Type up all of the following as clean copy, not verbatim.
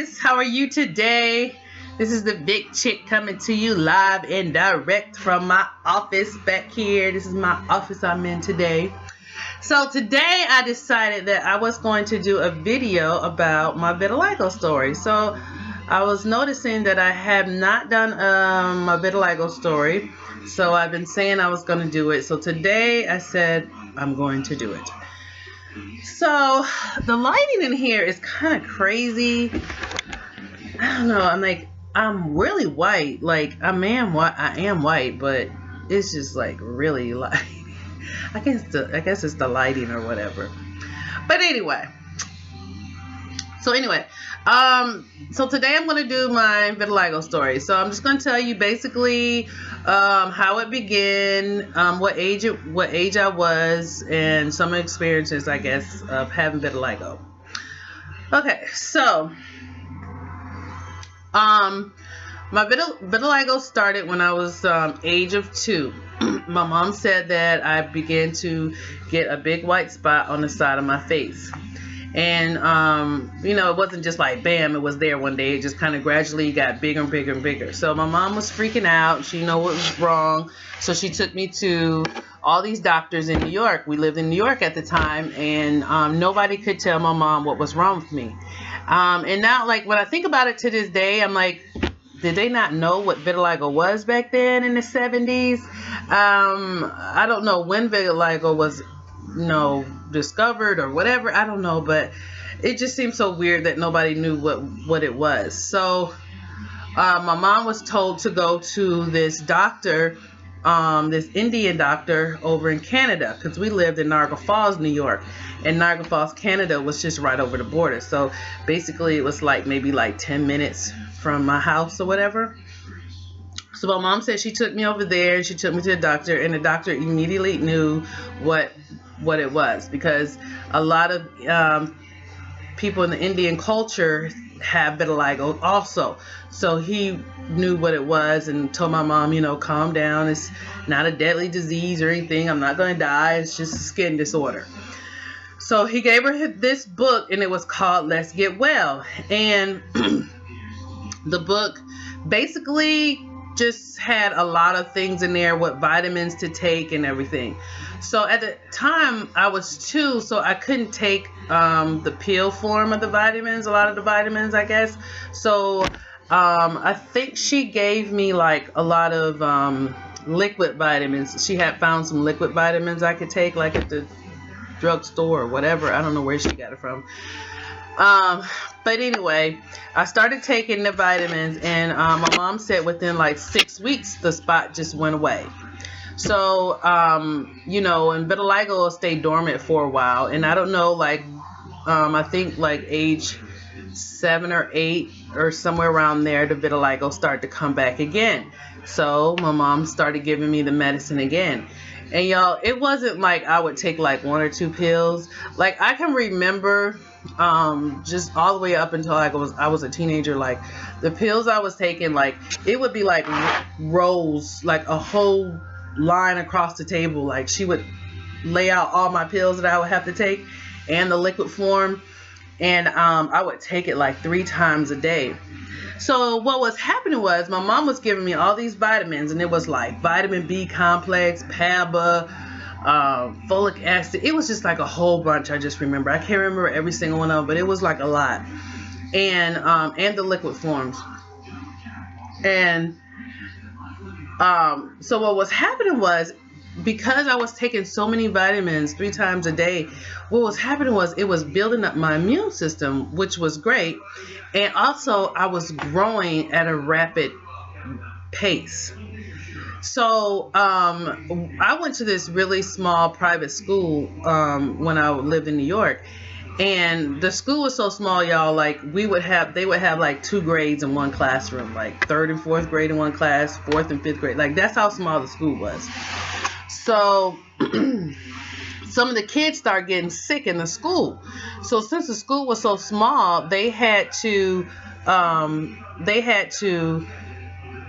guys, how are you today? This is the big chick coming to you live and direct from my office back here. This is my office I'm in today. So today I decided that I was going to do a video about my vitiligo story. So I was noticing that I have not done a vitiligo story. So I've been saying I was going to do it. So today I said I'm going to do it. So the lighting in here is kind of crazy. I don't know. I'm really white. Like I am white, but it's just like really light. I guess it's the lighting or whatever. But anyway. So today I'm going to do my vitiligo story. So I'm just going to tell you basically how it began, what age I was, and some experiences, I guess, of having vitiligo. Okay, so my vitiligo started when I was age of 2. My mom said that I began to get a big white spot on the side of my face. And, it wasn't just like, bam, it was there one day. It just kind of gradually got bigger and bigger and bigger. So my mom was freaking out. She knew what was wrong. So she took me to all these doctors in New York. We lived in New York at the time. And nobody could tell my mom what was wrong with me. And now, like, when I think about it to this day, I'm like, did they not know what vitiligo was back then in the 70s? I don't know when vitiligo was discovered or whatever. I don't know, but it just seems so weird that nobody knew what it was. So my mom was told to go to this doctor, this Indian doctor over in Canada, because we lived in Niagara Falls, New York, and Niagara Falls, Canada was just right over the border. So basically it was like maybe like 10 minutes from my house or whatever. So my mom said she took me over there and she took me to the doctor, and the doctor immediately knew what it was, because a lot of people in the Indian culture have vitiligo also. So he knew what it was and told my mom, calm down. It's not a deadly disease or anything. I'm not going to die. It's just a skin disorder. So he gave her this book, and it was called Let's Get Well. And the book basically just had a lot of things in there, what vitamins to take and everything. So at the time I was 2, so I couldn't take the pill form of the vitamins, a lot of the vitamins, I guess. So I think she gave me like a lot of liquid vitamins. She had found some liquid vitamins I could take, like at the drugstore or whatever. I don't know where she got it from. But anyway, I started taking the vitamins, and my mom said within like 6 weeks the spot just went away. So and vitiligo will stay dormant for a while, and I don't know, like I think like age 7 or 8 or somewhere around there, the vitiligo started to come back again. So my mom started giving me the medicine again. And y'all, it wasn't like I would take like 1 or 2 pills. Like I can remember just all the way up until I was a teenager, like the pills I was taking, like it would be like rows, like a whole line across the table. Like she would lay out all my pills that I would have to take and the liquid form, and I would take it like 3 times a day. So what was happening was my mom was giving me all these vitamins, and it was like vitamin B complex, PABA, folic acid. It was just like a whole bunch. I just remember. I can't remember every single one of them, but it was like a lot. And the liquid forms. And so what was happening was, because I was taking so many vitamins 3 times a day, what was happening was it was building up my immune system, which was great. And also I was growing at a rapid pace. So I went to this really small private school when I lived in New York. And the school was so small, y'all, like they would have like 2 grades in one classroom, like 3rd and 4th grade in one class, 4th and 5th grade. Like that's how small the school was. So some of the kids started getting sick in the school. So since the school was so small, they had to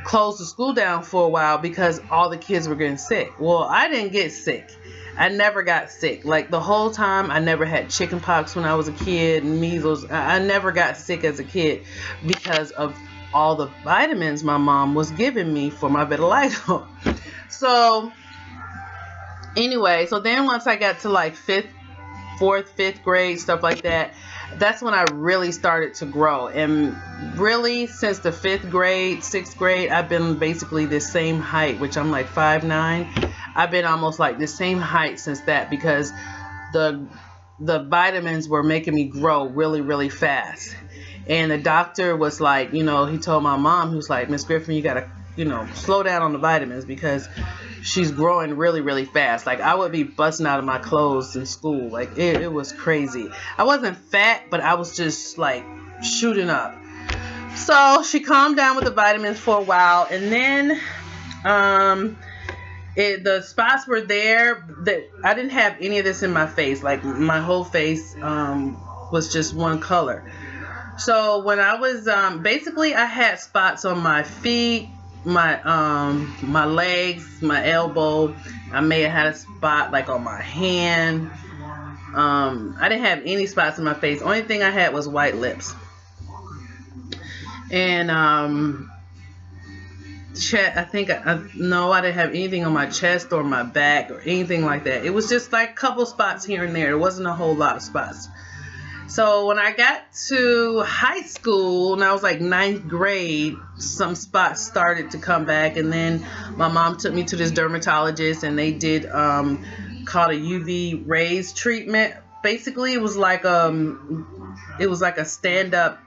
close the school down for a while because all the kids were getting sick. Well, I didn't get sick. I never got sick. Like the whole time, I never had chicken pox when I was a kid, measles. I never got sick as a kid because of all the vitamins my mom was giving me for my vitiligo. So anyway, so then once I got to like fourth, fifth grade, stuff like that, that's when I really started to grow. And really, since the fifth grade, sixth grade, I've been basically the same height, which I'm like 5'9". I've been almost like the same height since that, because the vitamins were making me grow really, really fast. And the doctor was like, you know, he told my mom, he was like, Miss Griffin, you gotta, you know, slow down on the vitamins because she's growing really, really fast. Like I would be busting out of my clothes in school. Like it was crazy. I wasn't fat, but I was just like shooting up. So she calmed down with the vitamins for a while, and then the spots were there. That I didn't have any of this in my face. Like my whole face was just one color. So when I was basically, I had spots on my feet, my legs, my elbow. I may have had a spot like on my hand. I didn't have any spots in my face. Only thing I had was white lips. And chest, I think no, I didn't have anything on my chest or my back or anything like that. It was just like a couple spots here and there. It wasn't a whole lot of spots. So when I got to high school and I was like ninth grade, some spots started to come back, and then my mom took me to this dermatologist, and they did called a UV rays treatment. Basically, it was like a stand-up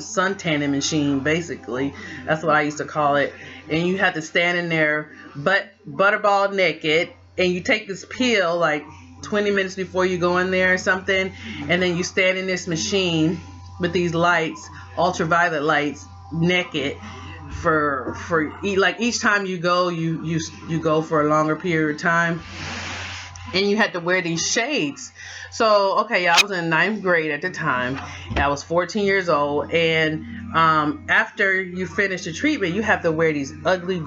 sun tanning machine. Basically, that's what I used to call it. And you had to stand in there, butterball naked, and you take this pill like 20 minutes before you go in there or something, and then you stand in this machine with these lights, ultraviolet lights, naked for like each time you go, you go for a longer period of time, and you had to wear these shades. So okay, I was in ninth grade at the time. I was 14 years old, and after you finish the treatment, you have to wear these ugly.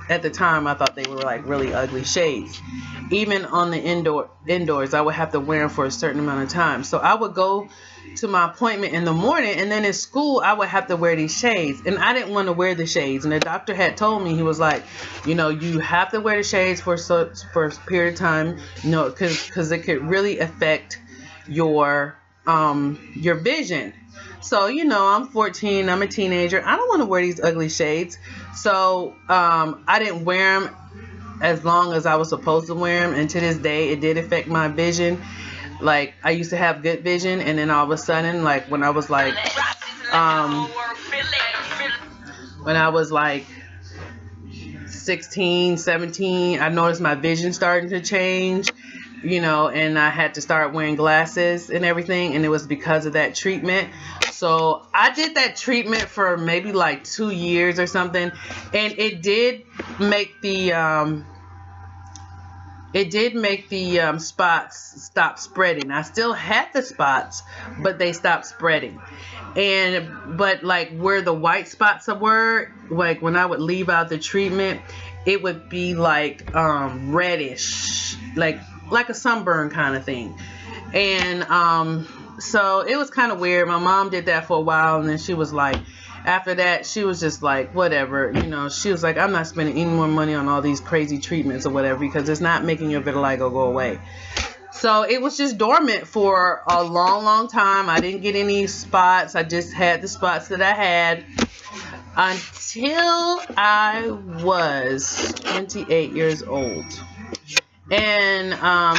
At the time, I thought they were like really ugly shades. Even on the indoors, I would have to wear them for a certain amount of time. So I would go to my appointment in the morning, and then in school, I would have to wear these shades. And I didn't want to wear the shades. And the doctor had told me, he was like, you know, you have to wear the shades for a period of time, you know, because it could really affect your vision. So, you know, I'm 14, I'm a teenager. I don't want to wear these ugly shades. So I didn't wear them as long as I was supposed to wear them. And to this day, it did affect my vision. Like, I used to have good vision. And then all of a sudden, like when I was like 16, 17, I noticed my vision starting to change. You know, and I had to start wearing glasses and everything, and it was because of that treatment. So I did that treatment for maybe like 2 years or something, and it did make the spots stop spreading. I still had the spots, but they stopped spreading. But like where the white spots were, like when I would leave out the treatment, it would be like reddish, like a sunburn kind of thing. And so it was kind of weird. My mom did that for a while, and then she was like, after that, she was just like, whatever, you know, she was like, I'm not spending any more money on all these crazy treatments or whatever, because it's not making your vitiligo go away. So it was just dormant for a long, long time. I didn't get any spots. I just had the spots that I had until I was 28 years old. And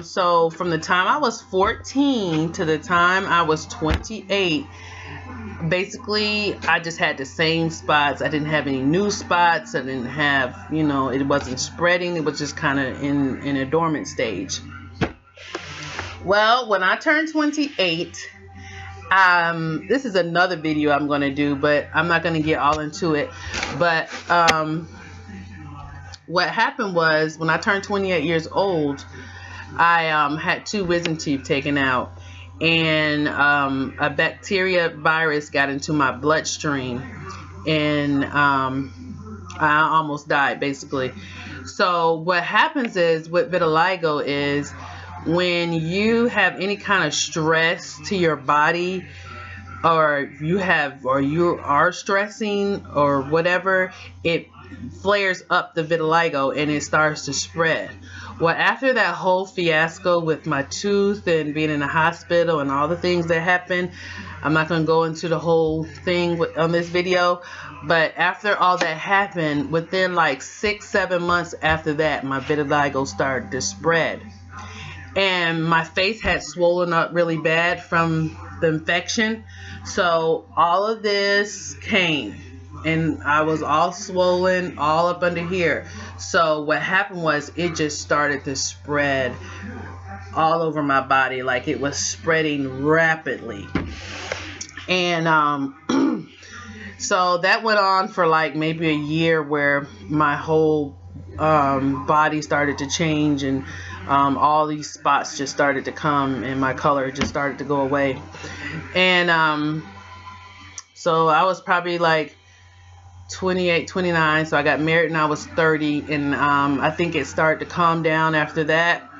so from the time I was 14 to the time I was 28, basically I just had the same spots. I didn't have any new spots. I didn't have, you know, it wasn't spreading. It was just kind of in a dormant stage. Well, when I turned 28, this is another video I'm going to do, but I'm not going to get all into it. But what happened was, when I turned 28 years old, I had 2 wisdom teeth taken out, and a bacteria virus got into my bloodstream, and I almost died basically. So what happens is with vitiligo is when you have any kind of stress to your body, or you are stressing or whatever, it flares up the vitiligo and it starts to spread. Well, after that whole fiasco with my tooth and being in the hospital and all the things that happened, I'm not going to go into the whole thing on this video, but after all that happened, within like 6-7 months after that, my vitiligo started to spread. And my face had swollen up really bad from the infection. So all of this came, and I was all swollen all up under here. So what happened was it just started to spread all over my body, like it was spreading rapidly. And so that went on for like maybe a year, where my whole body started to change, and all these spots just started to come, and my color just started to go away. And so I was probably like 28, 29. So I got married and I was 30, and I think it started to calm down after that.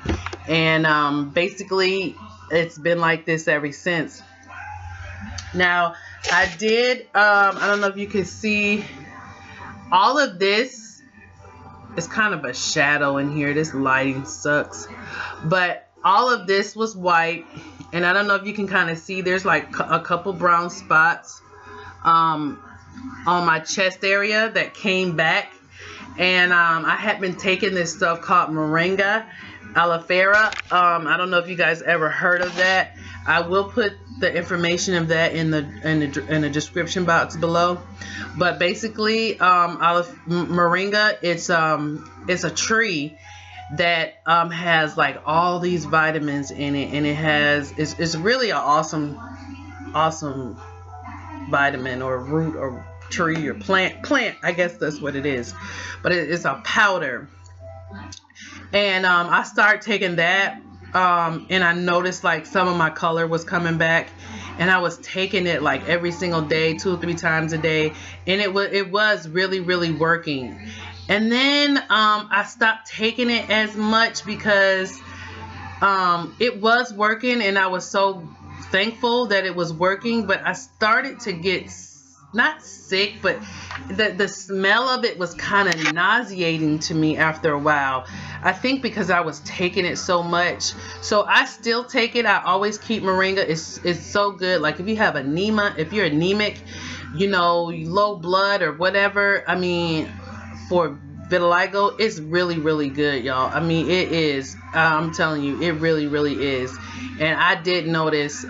And basically it's been like this ever since. Now I did, I don't know if you can see all of this. It's kind of a shadow in here. This lighting sucks. But all of this was white. And I don't know if you can kind of see, there's like a couple brown spots on my chest area that came back. And I had been taking this stuff called moringa, aloe vera. I don't know if you guys ever heard of that. I will put the information of that in the description box below. But basically, moringa, it's a tree that has like all these vitamins in it, and it's really an awesome vitamin or root or tree or plant. I guess that's what it is. But it's a powder. And I started taking that, and I noticed like some of my color was coming back, and I was taking it like every single day, 2 or 3 times a day, and it was really, really working. And then I stopped taking it as much because it was working, and I was so thankful that it was working. But I started to get not sick, but the smell of it was kind of nauseating to me after a while. I think because I was taking it so much. So I still take it. I always keep moringa. It's so good. Like if you have anemia, if you're anemic, low blood or whatever, I mean, for vitiligo, it's really, really good, y'all. I mean, it is. I'm telling you, it really, really is. And I did notice a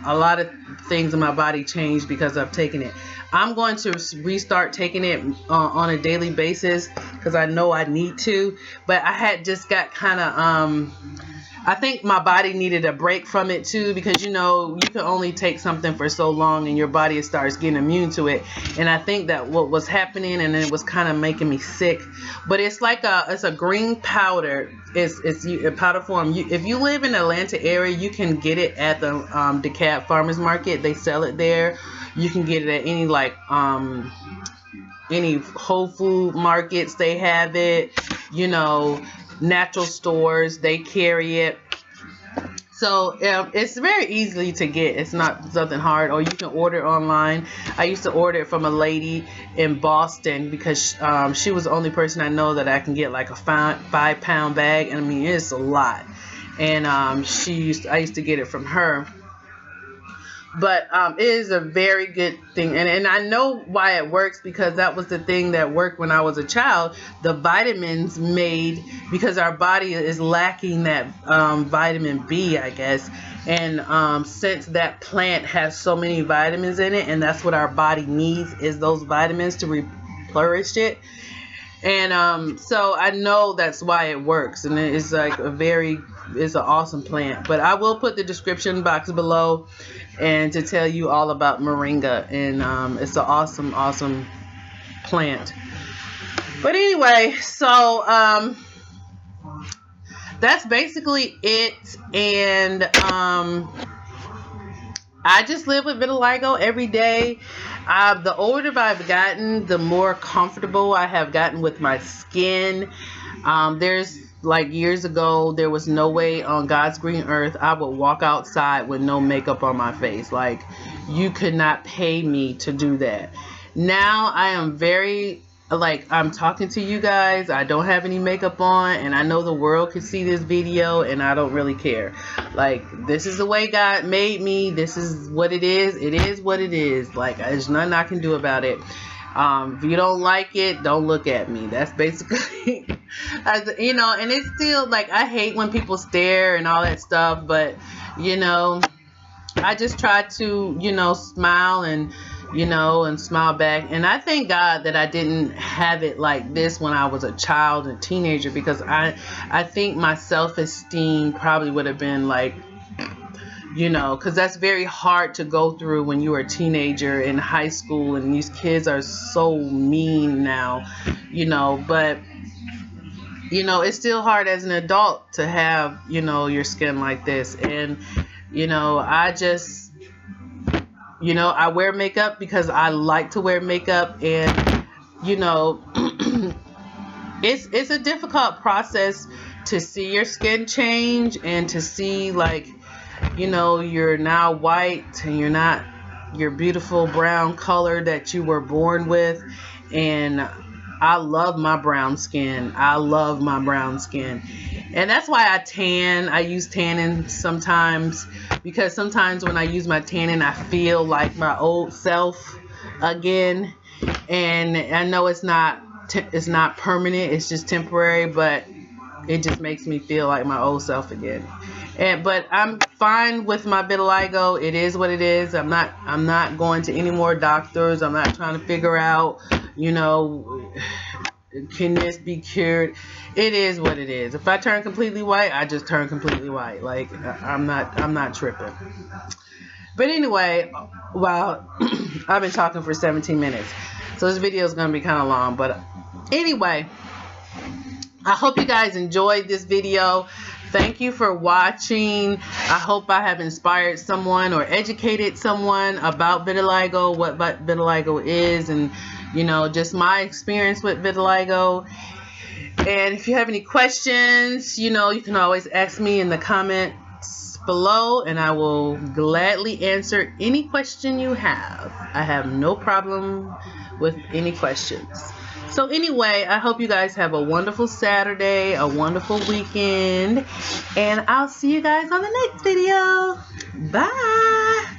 lot of things in my body changed because I've taken it. I'm going to restart taking it on a daily basis because I know I need to. But I had just got kind of, I think my body needed a break from it too, because you can only take something for so long and your body starts getting immune to it. And I think that what was happening, and it was kind of making me sick. But it's like it's a green powder. It's a powder form. If you live in the Atlanta area, you can get it at the DeKalb Farmers Market. They sell it there. You can get it at any Whole Food markets. They have it. Natural stores, they carry it. So it's very easily to get. It's not something hard, or you can order online. I used to order it from a lady in Boston because she was the only person I know that I can get like a 5-pound bag, and I mean it's a lot. And I used to get it from her. But it is a very good thing. And I know why it works, because that was the thing that worked when I was a child. The vitamins made, because our body is lacking that vitamin B, I guess. And since that plant has so many vitamins in it, and that's what our body needs, is those vitamins to flourish it. And so I know that's why it works. And it's like it's an awesome plant. But I will put the description box below and to tell you all about moringa. And it's an awesome plant. But anyway, so that's basically it. And I just live with vitiligo every day. The older I've gotten, the more comfortable I have gotten with my skin. There's like years ago, there was no way on God's green earth I would walk outside with no makeup on my face. Like, you could not pay me to do that. Now I am very, like, I'm talking to you guys, I don't have any makeup on, and I know the world could see this video, and I don't really care. Like, this is the way God made me. This is what it is. It is what it is. Like, there's nothing I can do about it. If you don't like it, don't look at me. That's basically, you know, and it's still, like, I hate when people stare and all that stuff, but, you know, I just try to, you know, smile and, you know, and smile back. And I thank God that I didn't have it like this when I was a child and teenager, because I think my self-esteem probably would have been like, you know, because that's very hard to go through when you are a teenager in high school, and these kids are so mean now, you know. But, you know, it's still hard as an adult to have, you know, your skin like this. And, you know, I just, you know, I wear makeup because I like to wear makeup. And, you know, it's a difficult process to see your skin change and to see, like, you know, you're now white and you're not your beautiful brown color that you were born with. And I love my brown skin. I love my brown skin. And that's why I tan. I use tanning sometimes, because sometimes when I use my tanning, I feel like my old self again. And I know it's not permanent. It's just temporary, but it just makes me feel like my old self again. But I'm fine with my vitiligo. It is what it is. I'm not going to any more doctors. I'm not trying to figure out, you know, can this be cured? It is what it is. If I turn completely white, I just turn completely white. Like, I'm not tripping. But anyway, well, I've been talking for 17 minutes. So this video is going to be kind of long. But anyway, I hope you guys enjoyed this video. Thank you for watching. I hope I have inspired someone or educated someone about vitiligo, what vitiligo is, and, you know, just my experience with vitiligo. And if you have any questions, you know, you can always ask me in the comments below, and I will gladly answer any question you have. I have no problem with any questions. So anyway, I hope you guys have a wonderful Saturday, a wonderful weekend, and I'll see you guys on the next video. Bye.